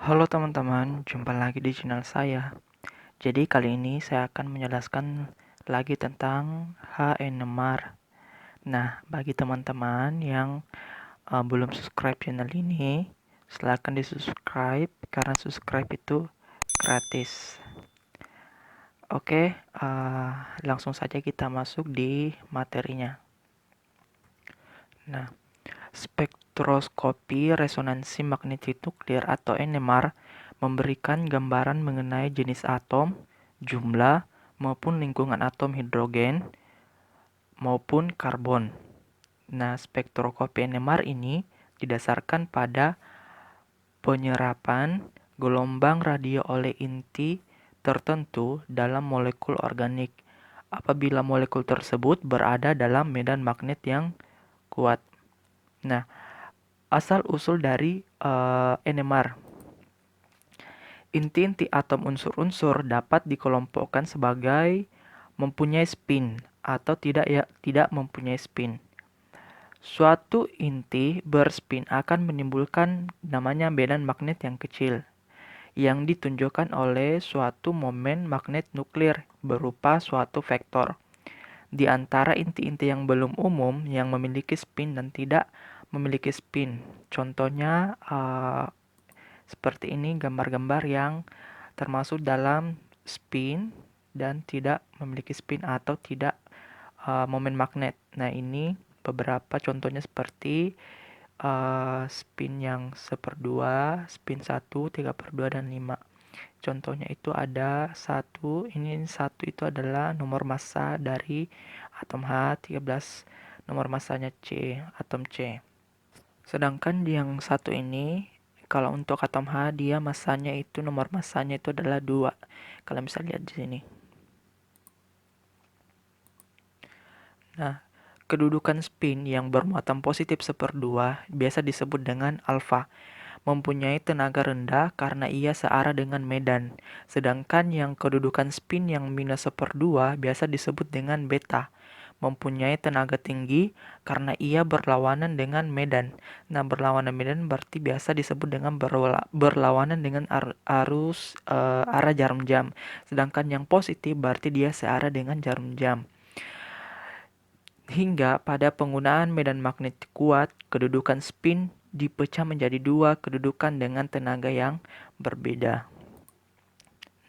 Halo teman-teman, jumpa lagi di channel saya. Jadi kali ini saya akan menjelaskan lagi tentang HNMR. Nah, bagi teman-teman yang belum subscribe channel ini, silahkan di-subscribe karena subscribe itu gratis. Oke, langsung saja kita masuk di materinya. Nah, spektroskopi resonansi magnetik nuklir atau NMR memberikan gambaran mengenai jenis atom, jumlah, maupun lingkungan atom hidrogen maupun karbon. Nah, spektroskopi NMR ini didasarkan pada penyerapan gelombang radio oleh inti tertentu dalam molekul organik apabila molekul tersebut berada dalam medan magnet yang kuat. Nah, asal-usul dari NMR. Inti-inti atom unsur-unsur dapat dikelompokkan sebagai mempunyai spin atau tidak mempunyai spin. Suatu inti berspin akan menimbulkan namanya medan magnet yang kecil yang ditunjukkan oleh suatu momen magnet nuklir berupa suatu vektor. Di antara inti-inti yang belum umum yang memiliki spin dan tidak memiliki spin. Contohnya seperti ini gambar-gambar yang termasuk dalam spin dan tidak memiliki spin atau tidak momen magnet. Nah, ini beberapa contohnya seperti spin yang 1/2, spin 1, 3/2, dan 5. Contohnya itu ada satu, ini satu itu adalah nomor massa dari atom H, 13 nomor massanya C, atom C. Sedangkan yang satu ini, kalau untuk atom H, dia massanya itu, nomor massanya itu adalah 2. Kalian bisa lihat di sini. Nah, kedudukan spin yang bermuatan positif 1/2 biasa disebut dengan alfa, mempunyai tenaga rendah karena ia searah dengan medan. Sedangkan yang kedudukan spin yang minus 1/2 biasa disebut dengan beta, mempunyai tenaga tinggi karena ia berlawanan dengan medan. Nah, berlawanan medan berarti biasa disebut dengan berlawanan dengan arah jarum jam. Sedangkan yang positif berarti dia searah dengan jarum jam. Hingga pada penggunaan medan magnetik kuat, kedudukan spin dipecah menjadi 2 kedudukan dengan tenaga yang berbeda.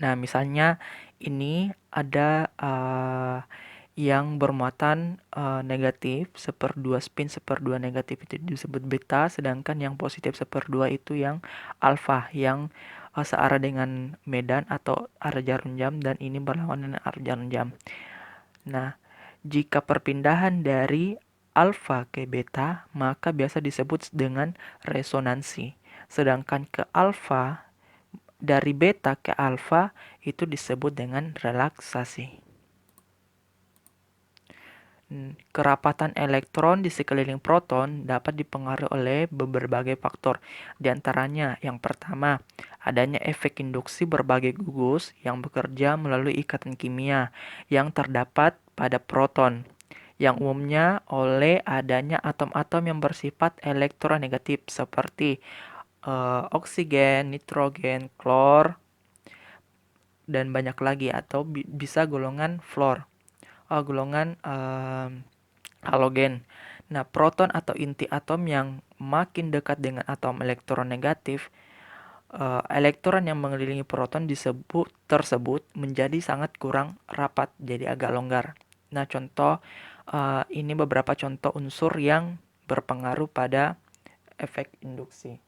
Nah, misalnya ini ada yang bermuatan negatif 1/2 spin 1/2 negatif itu disebut beta, sedangkan yang positif 1/2 itu yang alfa yang searah dengan medan atau arah jarum jam, dan ini berlawanan dengan arah jarum jam. Nah, jika perpindahan dari alfa ke beta, maka biasa disebut dengan resonansi. Sedangkan ke alfa, dari beta ke alfa itu disebut dengan relaksasi. Kerapatan elektron di sekeliling proton dapat dipengaruhi oleh berbagai faktor. Di antaranya, yang pertama, adanya efek induksi berbagai gugus yang bekerja melalui ikatan kimia yang terdapat pada proton, yang umumnya oleh adanya atom-atom yang bersifat elektronegatif seperti oksigen, nitrogen, klor, dan banyak lagi, atau bisa golongan fluor, golongan halogen. Nah, proton atau inti atom yang makin dekat dengan atom elektronegatif, elektron yang mengelilingi proton tersebut menjadi sangat kurang rapat, jadi agak longgar. Nah, ini beberapa contoh unsur yang berpengaruh pada efek induksi.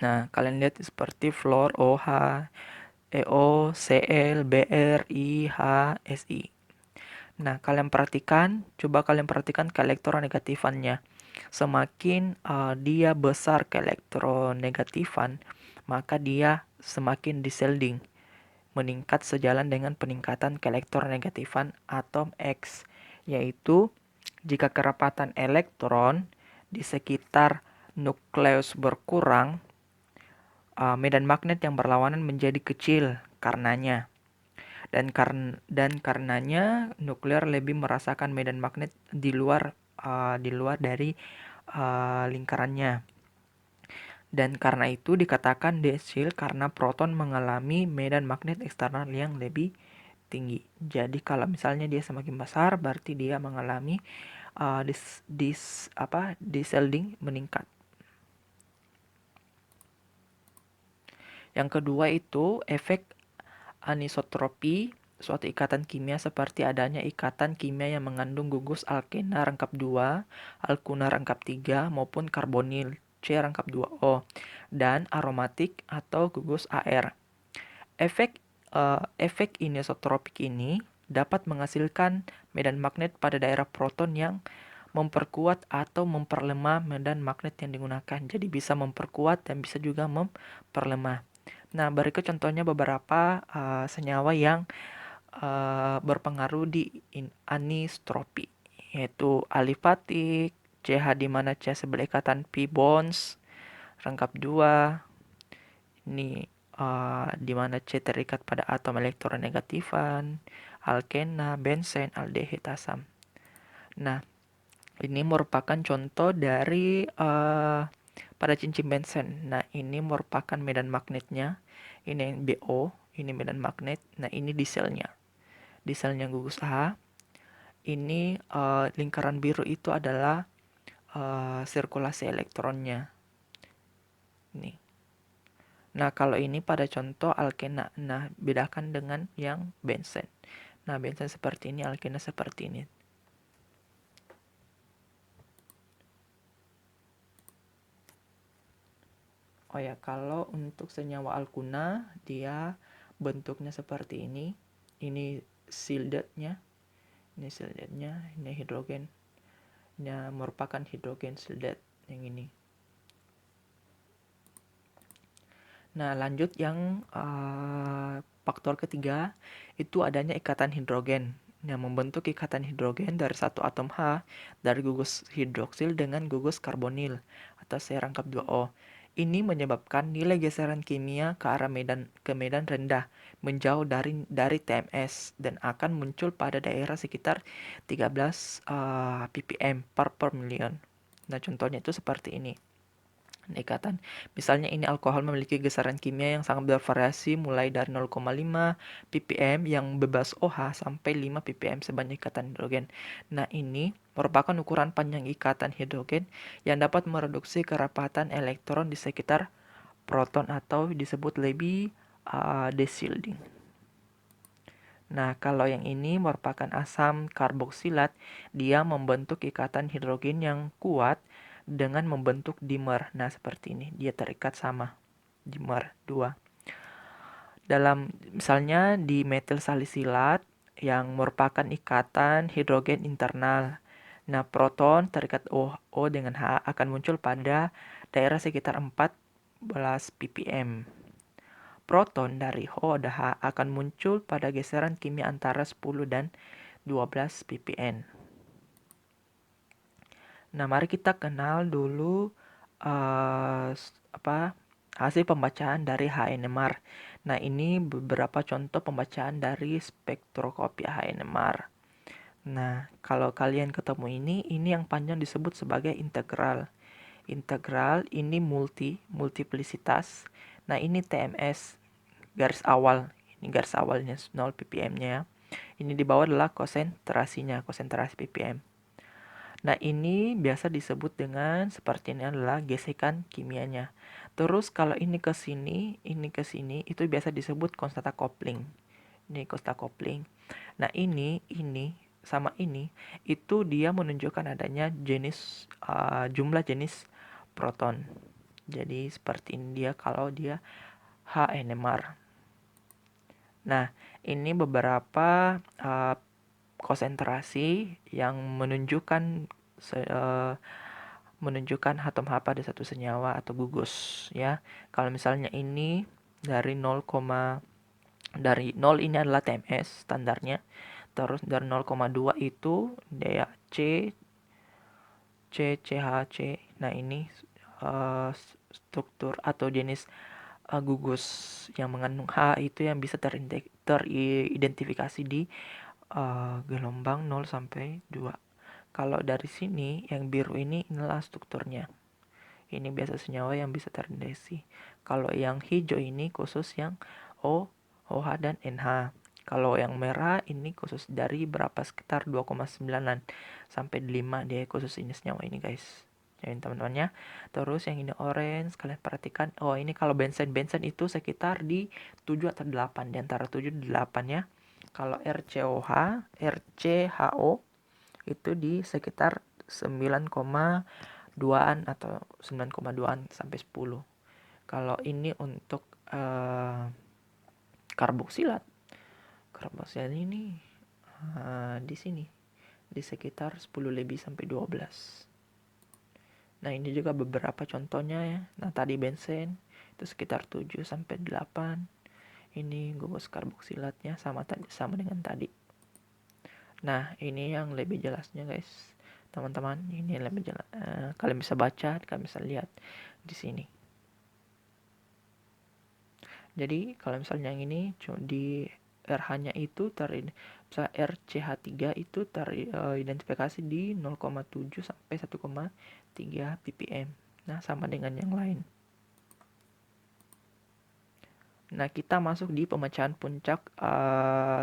Nah, kalian lihat seperti fluor, OH, EO, Cl, Br, I, H, Si. Nah, coba kalian perhatikan keelektronegatifannya. Semakin dia besar keelektronegatifan, maka dia semakin diselding, meningkat sejalan dengan peningkatan keelektronegatifan atom X, yaitu jika kerapatan elektron di sekitar nukleus berkurang, medan magnet yang berlawanan menjadi kecil karenanya. Dan karenanya nuklir lebih merasakan medan magnet di luar dari lingkarannya. Dan karena itu dikatakan decil karena proton mengalami medan magnet eksternal yang lebih tinggi. Jadi kalau misalnya dia semakin besar, berarti dia mengalami deshielding meningkat. Yang kedua itu efek anisotropi, suatu ikatan kimia seperti adanya ikatan kimia yang mengandung gugus alkena rangkap 2, alkuna rangkap 3 maupun karbonil C rangkap 2O dan aromatik atau gugus AR. Efek anisotropik ini dapat menghasilkan medan magnet pada daerah proton yang memperkuat atau memperlemah medan magnet yang digunakan. Jadi bisa memperkuat dan bisa juga memperlemah. Nah, berikut contohnya beberapa senyawa yang berpengaruh di anisotropy, yaitu alifatik, CH di mana CH sebelah ikatan pi bonds rangkap 2. Ini di mana C terikat pada atom elektronegatifan, alkena, benzen, aldehid, asam. Nah, ini merupakan contoh dari pada cincin benzen. Nah, ini merupakan medan magnetnya. Ini yang BO, ini medan magnet. Nah, ini diselnya. Diselnya gugus A. Ini lingkaran biru itu adalah sirkulasi elektronnya. Ini. Nah, kalau ini pada contoh alkena. Nah, bedakan dengan yang benzen. Nah, benzen seperti ini, alkena seperti ini. Oh ya, kalau untuk senyawa alkuna, dia bentuknya seperti ini. Ini shieldednya, ini hidrogen. Ini merupakan hidrogen shielded yang ini. Nah, lanjut yang faktor ketiga, itu adanya ikatan hidrogen. Yang membentuk ikatan hidrogen dari satu atom H dari gugus hidroksil dengan gugus karbonil atau C rangkap 2O. Ini menyebabkan nilai geseran kimia ke arah medan rendah, menjauh dari TMS dan akan muncul pada daerah sekitar 13 ppm per million. Nah, contohnya itu seperti ini. Ikatan. Misalnya ini alkohol memiliki geseran kimia yang sangat bervariasi mulai dari 0,5 ppm yang bebas OH sampai 5 ppm sebanyak ikatan hidrogen. Nah, ini merupakan ukuran panjang ikatan hidrogen yang dapat mereduksi kerapatan elektron di sekitar proton atau disebut lebih deshielding. Nah, kalau yang ini merupakan asam karboksilat, dia membentuk ikatan hidrogen yang kuat dengan membentuk dimer. Nah, seperti ini, dia terikat sama dimer 2. Dalam misalnya di metil salisilat yang merupakan ikatan hidrogen internal. Nah, proton terikat O dengan H akan muncul pada daerah sekitar 14 ppm. Proton dari O dan H akan muncul pada geseran kimia antara 10 dan 12 ppm. Nah, mari kita kenal dulu hasil pembacaan dari HNMR. Nah, ini beberapa contoh pembacaan dari spektroskopi HNMR. Nah, kalau kalian ketemu ini yang panjang disebut sebagai integral. Integral ini multiplisitas. Nah, ini TMS, garis awal. Ini garis awalnya 0 ppm-nya ya. Ini di bawah adalah konsentrasinya, konsentrasi ppm. Nah, ini biasa disebut dengan seperti ini adalah gesekan kimianya. Terus kalau ini ke sini, itu biasa disebut konstanta coupling. Ini konstanta coupling. Nah, ini sama ini itu dia menunjukkan adanya jumlah jenis proton. Jadi seperti ini dia kalau dia HNMR. Nah, ini beberapa konsentrasi yang menunjukkan atom H pada satu senyawa atau gugus ya. Kalau misalnya ini dari 0, dari 0 ini adalah TMS standarnya. Terus dari 0,2 itu dia CHC. Nah, ini struktur atau jenis gugus yang mengandung H itu yang bisa teridentifikasi di gelombang 0 sampai 2. Kalau dari sini yang biru ini inilah strukturnya. Ini biasa senyawa yang bisa terdeteksi. Kalau yang hijau ini khusus yang O, OH, dan NH. Kalau yang merah ini khusus dari berapa, sekitar 2,9 sampai 5 dia khusus ini senyawa ini guys. Jadi teman-temannya. Terus yang ini orange, kalian perhatikan. Oh ini kalau benzen itu sekitar di 7 atau 8, di antara 7 dan 8 ya. Kalau RCHO itu di sekitar 9,2an atau 9,2an sampai 10. Kalau ini untuk karboksilat ini di sini di sekitar 10 lebih sampai 12. Nah, ini juga beberapa contohnya ya. Nah, tadi benzen itu sekitar 7 sampai 8. Ini gugus karboksilatnya sama dengan tadi. Nah, ini yang lebih jelasnya guys. Teman-teman, ini lebih jelas. Kalian bisa baca, kalian bisa lihat di sini. Jadi kalau misalnya yang ini di RH-nya itu misalnya RCH3 itu teridentifikasi di 0,7 sampai 1,3 ppm. Nah, sama dengan yang lain. Nah, kita masuk di pemecahan puncak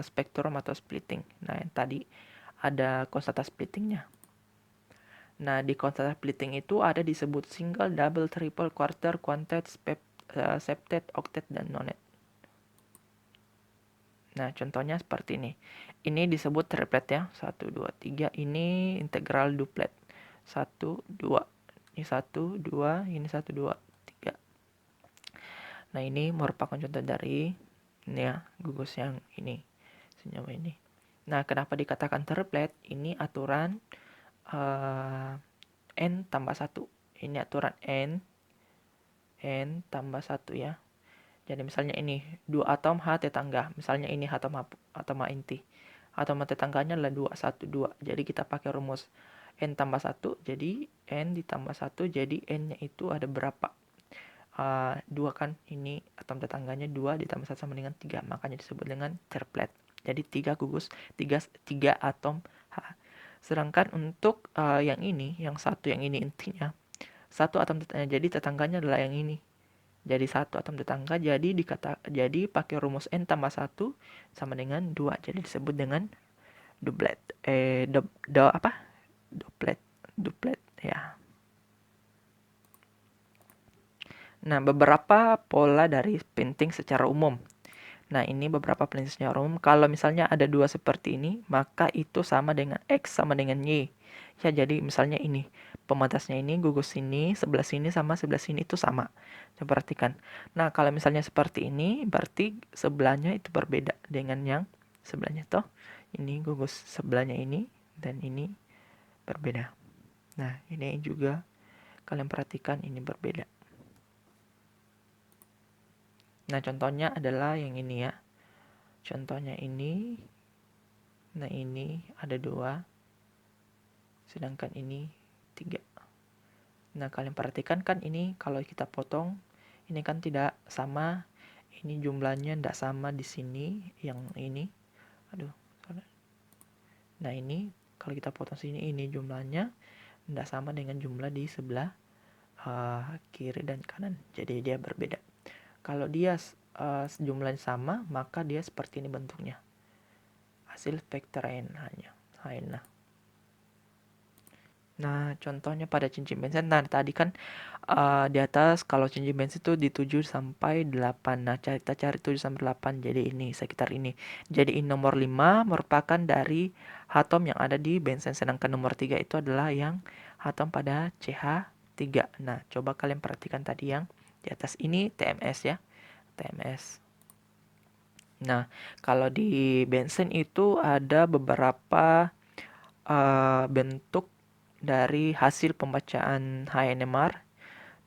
spektrum atau splitting. Nah, yang tadi ada konstanta splittingnya. Nah, di konstanta splitting itu ada disebut single, double, triple, quarter, quintet, septet, octet, dan nonet. Nah, contohnya seperti ini. Ini disebut triplet ya. 1, 2, 3. Ini integral duplet. 1, 2. Ini 1, 2. Ini 1, 2, 3. Nah, ini merupakan contoh dari ini ya, gugus yang ini. Senyawa ini. Nah, kenapa dikatakan triplet? Ini aturan N tambah 1. Ini aturan N tambah 1 ya. Jadi misalnya ini 2 atom H tetangga. Misalnya ini atom inti. Atom tetangganya adalah 2, 1, 2. Jadi kita pakai rumus N tambah 1. Jadi N ditambah 1. Jadi N-nya itu ada berapa? 2 kan. Ini atom tetangganya 2 ditambah 1 sama dengan 3. Makanya disebut dengan triplet. Jadi 3 gugus, 3 atom H. Sedangkan untuk yang ini, yang satu yang ini intinya. Satu atom jadi tetangganya adalah yang ini. Jadi satu atom tetangga jadi pakai rumus N tambah 1 sama dengan 2. Jadi disebut dengan duplet. Duplet ya. Nah, beberapa pola dari spinting secara umum. Nah, ini beberapa spinting secara umum. Kalau misalnya ada dua seperti ini, maka itu sama dengan X sama dengan Y. Ya, jadi misalnya ini. Pematasnya ini, gugus sini, sebelah sini sama sebelah sini itu sama. Coba perhatikan. Nah, kalau misalnya seperti ini, berarti sebelahnya itu berbeda dengan yang sebelahnya toh. Ini gugus sebelahnya ini dan ini berbeda. Nah, ini juga kalian perhatikan ini berbeda. Nah, contohnya adalah yang ini ya. Contohnya ini. Nah, ini ada 2. Sedangkan ini 3. Nah, kalian perhatikan kan ini kalau kita potong, ini kan tidak sama. Ini jumlahnya tidak sama di sini. Yang ini. Aduh. Nah, ini kalau kita potong sini, ini jumlahnya tidak sama dengan jumlah di sebelah kiri dan kanan. Jadi dia berbeda. Kalau dia jumlahnya sama, maka dia seperti ini bentuknya. Hasil vektor hanya. Nah, contohnya pada cincin bensin. Nah, tadi kan di atas kalau cincin bensin itu di 7 sampai 8. Nah, kita cari 7 sampai 8. Jadi ini sekitar ini. Jadi ini nomor 5 merupakan dari atom yang ada di bensin. Sedangkan nomor 3 itu adalah yang atom pada CH3. Nah, coba kalian perhatikan tadi yang di atas ini TMS ya. TMS. Nah, kalau di bensin itu ada beberapa bentuk dari hasil pembacaan HNMR.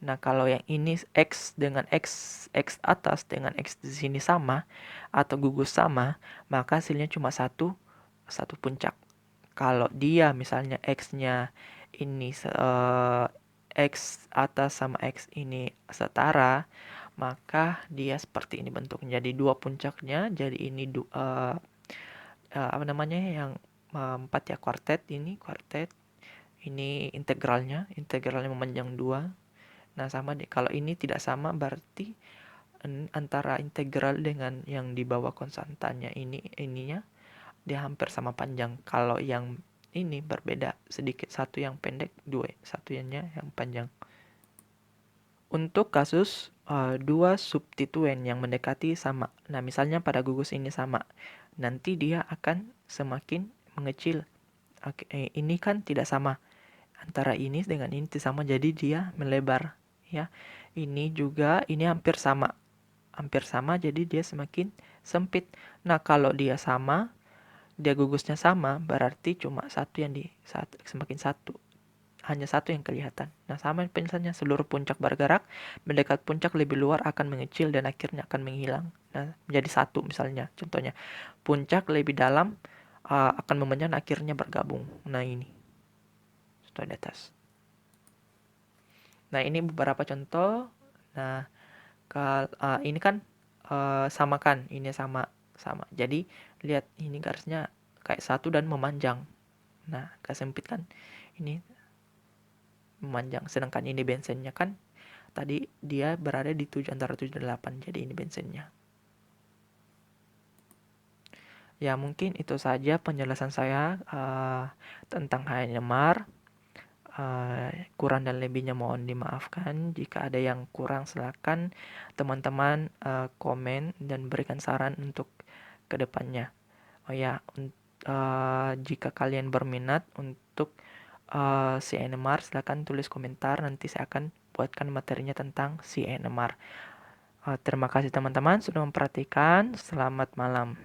Nah, kalau yang ini X dengan X atas dengan X di sini sama atau gugus sama, maka hasilnya cuma satu puncak. Kalau dia misalnya X-nya ini X atas sama X ini setara, maka dia seperti ini bentuknya. Jadi 2 puncaknya, jadi ini apa namanya yang 4 ya, kuartet. Ini integralnya memanjang 2. Nah, sama deh. Kalau ini tidak sama berarti antara integral dengan yang di bawah konstantannya ininya dia hampir sama panjang. Kalau yang ini berbeda sedikit, satu yang pendek, satunya yang panjang. Untuk kasus dua substituen yang mendekati sama. Nah, misalnya pada gugus ini sama. Nanti dia akan semakin mengecil. Oke, ini kan tidak sama. Antara ini dengan ini tidak sama, jadi dia melebar. Ya, ini juga, ini hampir sama. Hampir sama, jadi dia semakin sempit. Nah, kalau dia sama, dia gugusnya sama, berarti cuma semakin satu. Hanya satu yang kelihatan. Nah, sama misalnya seluruh puncak bergerak, mendekat puncak lebih luar akan mengecil dan akhirnya akan menghilang. Nah, menjadi satu misalnya. Contohnya, puncak lebih dalam akan memanjang akhirnya bergabung. Nah, ini contoh di atas. Nah, ini beberapa contoh. Nah, ini kan samakan, ini sama. Jadi, lihat ini garisnya kayak satu dan memanjang. Nah, agak sempit kan? Ini memanjang. Sedangkan ini bensinnya kan tadi dia berada di antara 7 dan 8. Jadi ini bensinnya. Ya, mungkin itu saja penjelasan saya tentang HNMR. Kurang dan lebihnya mohon dimaafkan. Jika ada yang kurang, silakan teman-teman komen dan berikan saran untuk kedepannya. Oh ya, jika kalian berminat untuk CNMR, silakan tulis komentar. Nanti saya akan buatkan materinya tentang CNMR. Terima kasih teman-teman sudah memperhatikan. Selamat malam.